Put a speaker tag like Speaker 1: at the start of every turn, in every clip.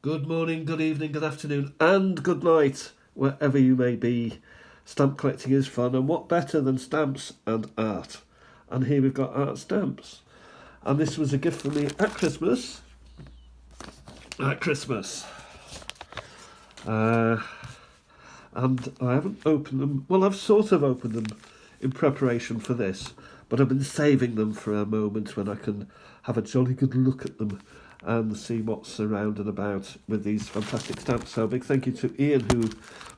Speaker 1: Good morning, good evening, good afternoon, and good night, wherever you may be. Stamp collecting is fun, and what better than stamps and art? And here we've got art stamps. And this was a gift from me at Christmas. At Christmas. And I haven't opened them. Well, I've sort of opened them in preparation for this, but I've been saving them for a moment when I can have a jolly good look at them and see what's around and about with these fantastic stamps. So a big thank you to Ian, who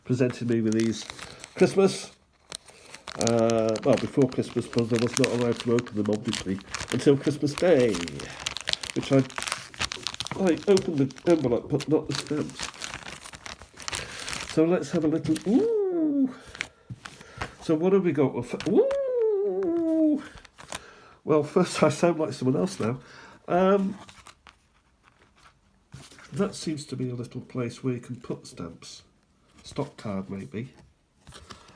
Speaker 1: presented me with these Christmas. Well, before Christmas, because I was not allowed to open them, obviously, until Christmas Day, which I opened the envelope, but not the stamps. So let's have a little. Ooh. So what have we got? Ooh. Well, first I sound like someone else now. That seems to be a little place where you can put stamps. Stock card, maybe.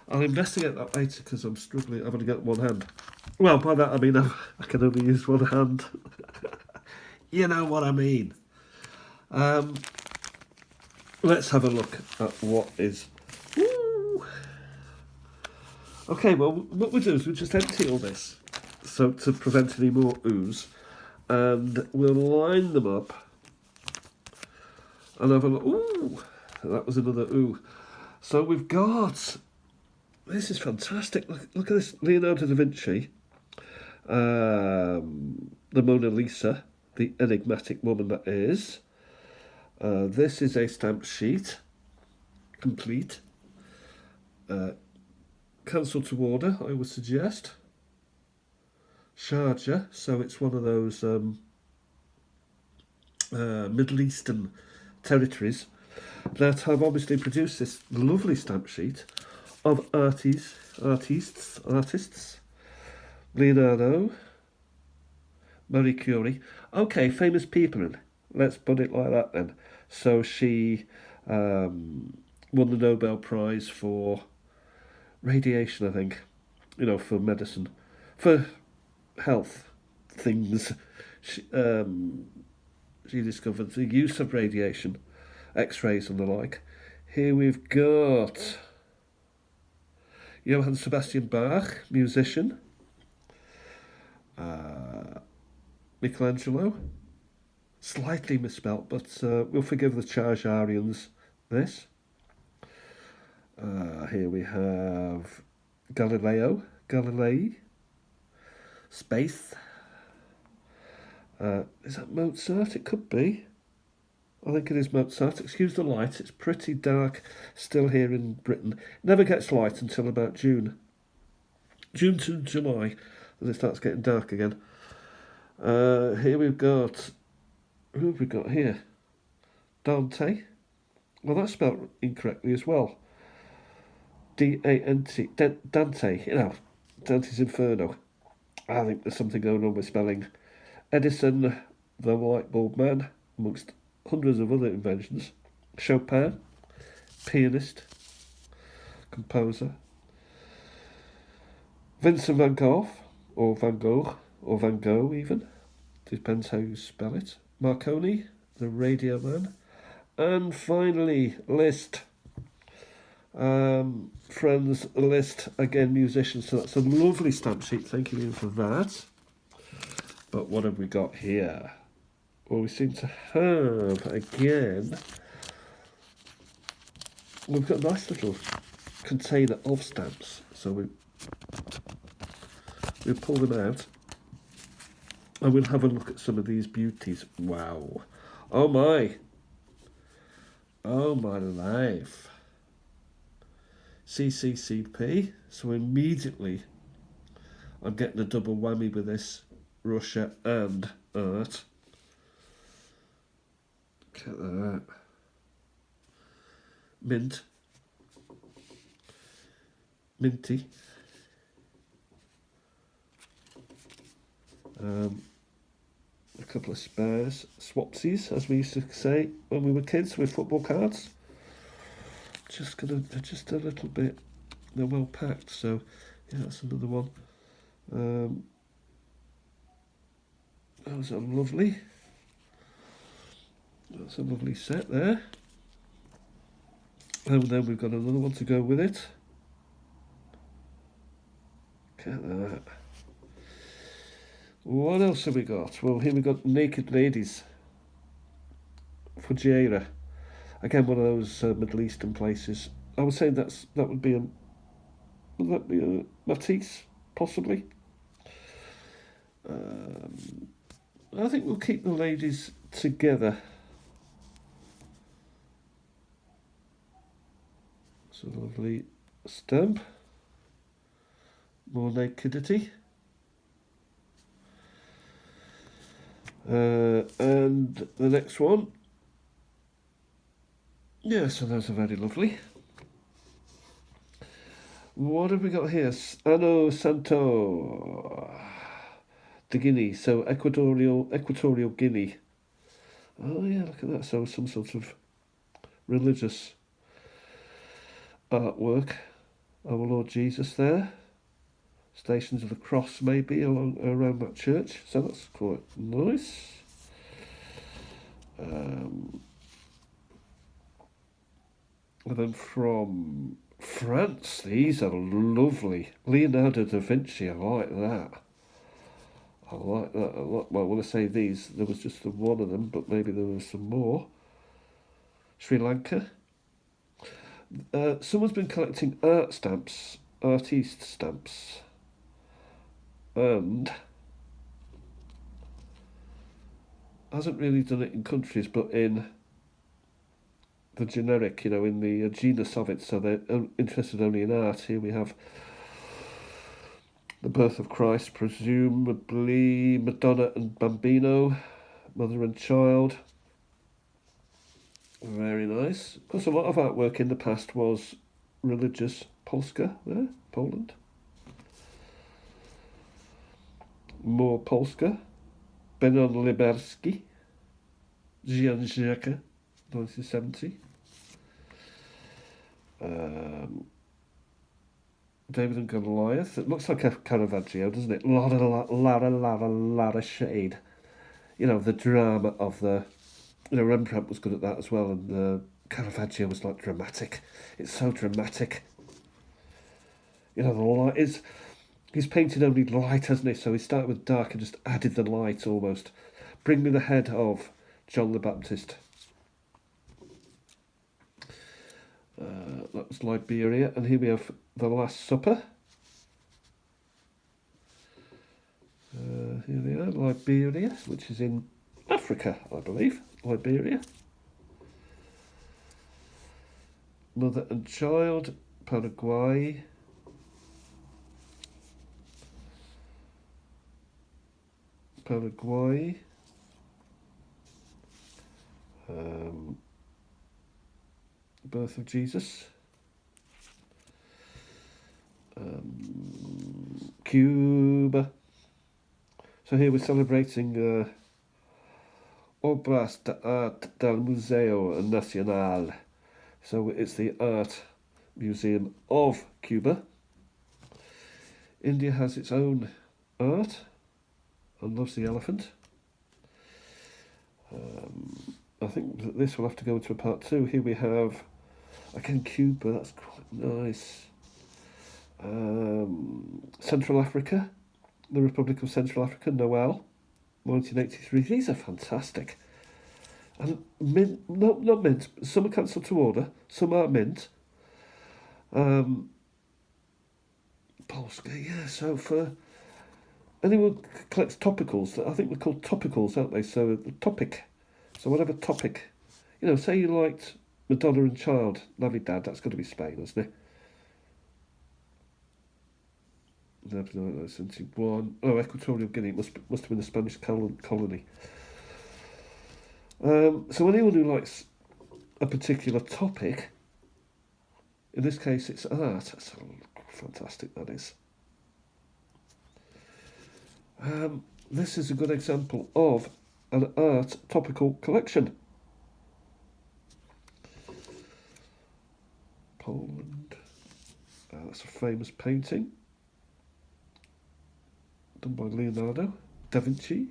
Speaker 1: I'll investigate that later because I'm struggling. I've only got one hand. Well, by that I mean I can only use one hand. You know what I mean. Let's have a look at what is. Woo! Okay, well, what we do is we just empty all this, so to prevent any more ooze, and we'll line them up. And have a look. Ooh, that was another ooh. So we've got. This is fantastic. Look at this, Leonardo da Vinci, the Mona Lisa, the enigmatic woman that is. This is a stamp sheet, complete. Cancel to order, I would suggest. Sharjah, so it's one of those Middle Eastern territories that have obviously produced this lovely stamp sheet of artists, Leonardo, Marie Curie. Okay, famous people. Let's put it like that then. So she won the Nobel Prize for radiation, I think. You know, for medicine, for health things. She discovered the use of radiation, X-rays and the like. Here we've got Johann Sebastian Bach, musician. Michelangelo, slightly misspelt, but we'll forgive the Chargarians this. Here we have Galilei, space. Is that Mozart? It could be. I think it is Mozart. Excuse the light, it's pretty dark still here in Britain. It never gets light until about June. June to July, and it starts getting dark again. Here we've got. Who have we got here? Dante. Well, that's spelled incorrectly as well. D-A-N-T. Dante. You know, Dante's Inferno. I think there's something going on with spelling. Edison, the light bulb man, amongst hundreds of other inventions. Chopin, pianist, composer. Vincent van Gogh, or Van Gogh, or Van Gogh even, depends how you spell it. Marconi, the radio man. And finally, Liszt. Friends, Liszt, again musician, so that's a lovely stamp sheet, thank you for that. But what have we got here? Well, we seem to have, again, we've got a nice little container of stamps, so we pull them out and we'll have a look at some of these beauties. Wow. Oh my life. CCCP, so immediately I'm getting a double whammy with this, Russia and art. Look at that. Minty. A couple of spares, swapsies, as we used to say when we were kids with football cards. Just a little bit. They're well packed, so yeah, that's another one. Those are lovely. That's a lovely set there. And then we've got another one to go with it. Look at that. What else have we got? Well, here we got Naked Ladies. Fujairah. Again, one of those Middle Eastern places. I would say that would be would that be a Matisse, possibly? I think we'll keep the ladies together. It's a lovely stamp. More nakedity. And the next one. Yeah, so those are very lovely. What have we got here? Ano Santo de Guinea, so Equatorial Guinea. Oh yeah, look at that. So some sort of religious artwork. Our Lord Jesus there. Stations of the Cross maybe around that church. So that's quite nice. And then from France, these are lovely. Leonardo da Vinci, I like that. I like that a lot. Well, when I say these, there was just the one of them, but maybe there was some more. Sri Lanka. Someone's been collecting art stamps, artiste stamps, and hasn't really done it in countries, but in the generic, in the genus of it, so they're interested only in art. Here we have the birth of Christ, presumably Madonna and Bambino, mother and child. Very nice. Of course, a lot of artwork in the past was religious. Polska there, Poland. More Polska. Benon Liberski, Jean-Jacques, 1970. David and Goliath. It looks like a Caravaggio, doesn't it? Lot of shade. The drama of the... Rembrandt was good at that as well, and Caravaggio was like dramatic. It's so dramatic. The light is... He's painted only light, hasn't he? So he started with dark and just added the light almost. Bring me the head of John the Baptist. That was Liberia. And here we have The Last Supper. Here they are, Liberia, which is in Africa, I believe. Liberia. Mother and Child, Paraguay. Birth of Jesus. Cuba. So here we're celebrating Obras de Arte del Museo Nacional. So it's the Art Museum of Cuba. India has its own art and loves the elephant. I think that this will have to go into a part 2. Here we have, again, Cuba, that's quite nice. Central Africa, the Republic of Central Africa, Noel, 1983. These are fantastic. And mint, not mint, some are cancelled to order, some are mint. Polska, yeah, so for anyone who collects topicals, I think they're called topicals, aren't they? So the topic. So whatever topic, say you liked Madonna and Child, Navidad, that's got to be Spain, isn't it? 1971. Oh, Equatorial Guinea, must have been the Spanish colony. So anyone who likes a particular topic, in this case it's art, that's fantastic, that is. This is a good example of an art topical collection. Poland. That's a famous painting done by Leonardo da Vinci.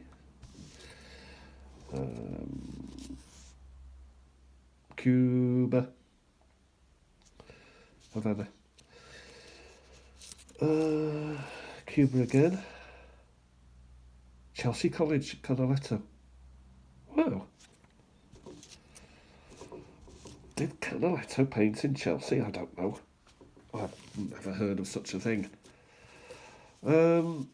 Speaker 1: Cuba, Havana. Cuba again. Chelsea College, Canaletto. Wow. Did Canaletto paint in Chelsea? I don't know. I've never heard of such a thing. And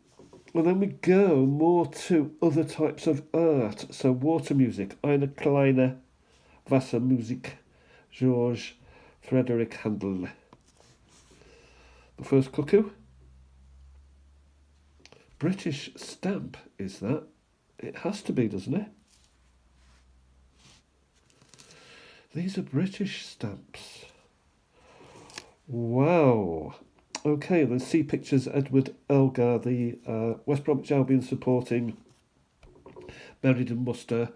Speaker 1: then we go more to other types of art. So water music, Eine kleine Wassermusik, George Frederick Handel. The first cuckoo. British stamp, is that? It has to be, doesn't it? These are British stamps. Wow. Okay, let's see pictures. Edward Elgar, the West Bromwich Albion supporting Meriden Muster,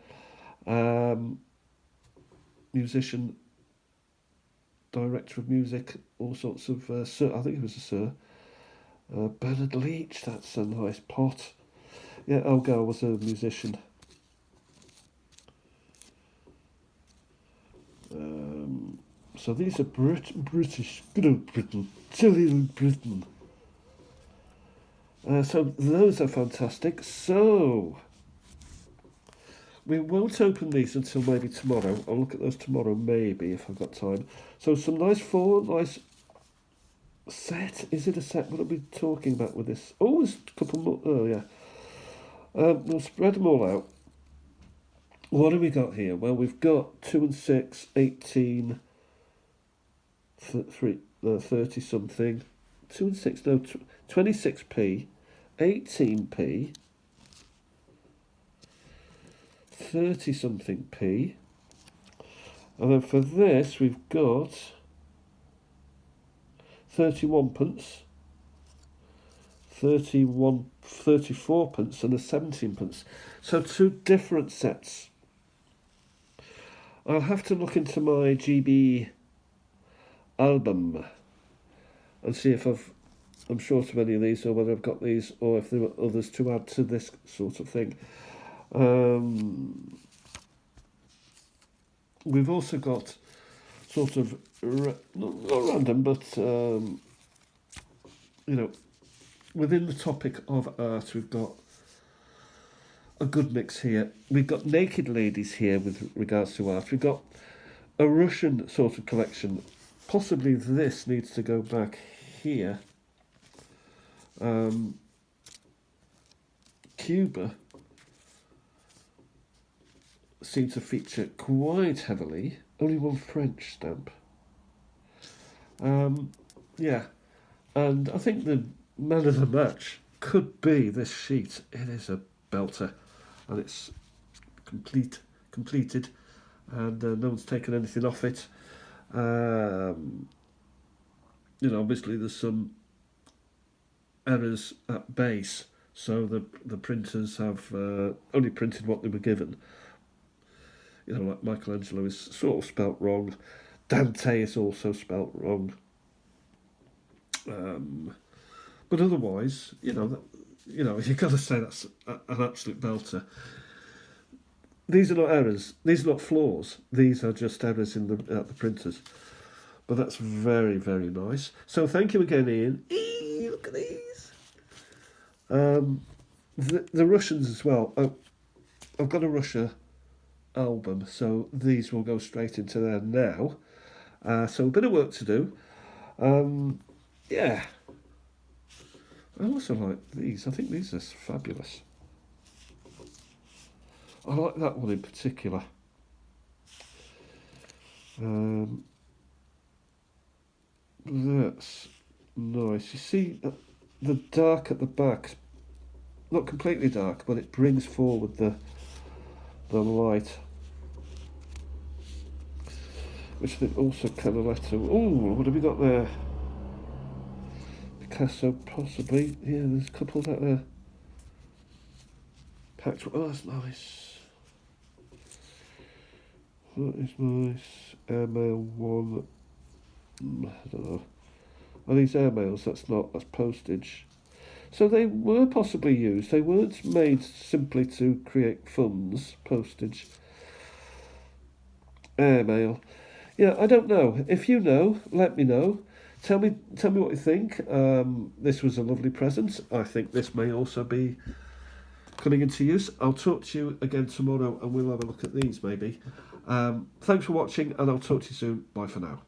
Speaker 1: musician, director of music, all sorts of, sir, I think it was a sir. Bernard Leach, that's a nice pot. Yeah, Elgar was a musician. So these are British, good old Britain, silly old Britain. So those are fantastic. So we won't open these until maybe tomorrow. I'll look at those tomorrow, maybe, if I've got time. So some nice nice set. Is it a set? What are we talking about with this? Oh, there's a couple more. Oh, yeah. We'll spread them all out. What have we got here? Well, we've got 2 and 6, 18, 30 something. 2 and 6, no, 26p, 18p, 30 something p. And then for this, we've got 31 pence, 34 pence, and a 17 pence. So 2 different sets. I'll have to look into my GB album and see if I'm short of any of these, or whether I've got these, or if there are others to add to this sort of thing. We've also got sort of not random, but within the topic of art, we've got a good mix here. We've got naked ladies here with regards to art. We've got a Russian sort of collection. Possibly this needs to go back here. Cuba seems to feature quite heavily. Only one French stamp. Yeah, and I think the man of the match could be this sheet. It is a belter, and it's completed, and no one's taken anything off it. Obviously there's some errors at base, so the printers have only printed what they were given. Like Michelangelo is sort of spelt wrong. Dante is also spelt wrong. But otherwise, you've got to say that's an absolute belter. These are not errors. These are not flaws. These are just errors at the printers. But that's very, very nice. So thank you again, Ian. Look at these. The Russians as well. I've got a Russia album, so these will go straight into there now. So a bit of work to do. Yeah. I also like these. I think these are fabulous. I like that one in particular. That's nice. You see the dark at the back, not completely dark, but it brings forward the light. Which I think also Canaletto. Oh, what have we got there? Picasso, possibly. Yeah, there's a couple that are packed. Oh, that's nice. That is nice. Airmail 1. I don't know. Are these airmails? That's postage. So they were possibly used. They weren't made simply to create funds. Postage. Airmail. Yeah, I don't know. If you know, let me know. Tell me what you think. This was a lovely present. I think this may also be coming into use. I'll talk to you again tomorrow and we'll have a look at these maybe. Thanks for watching and I'll talk to you soon. Bye for now.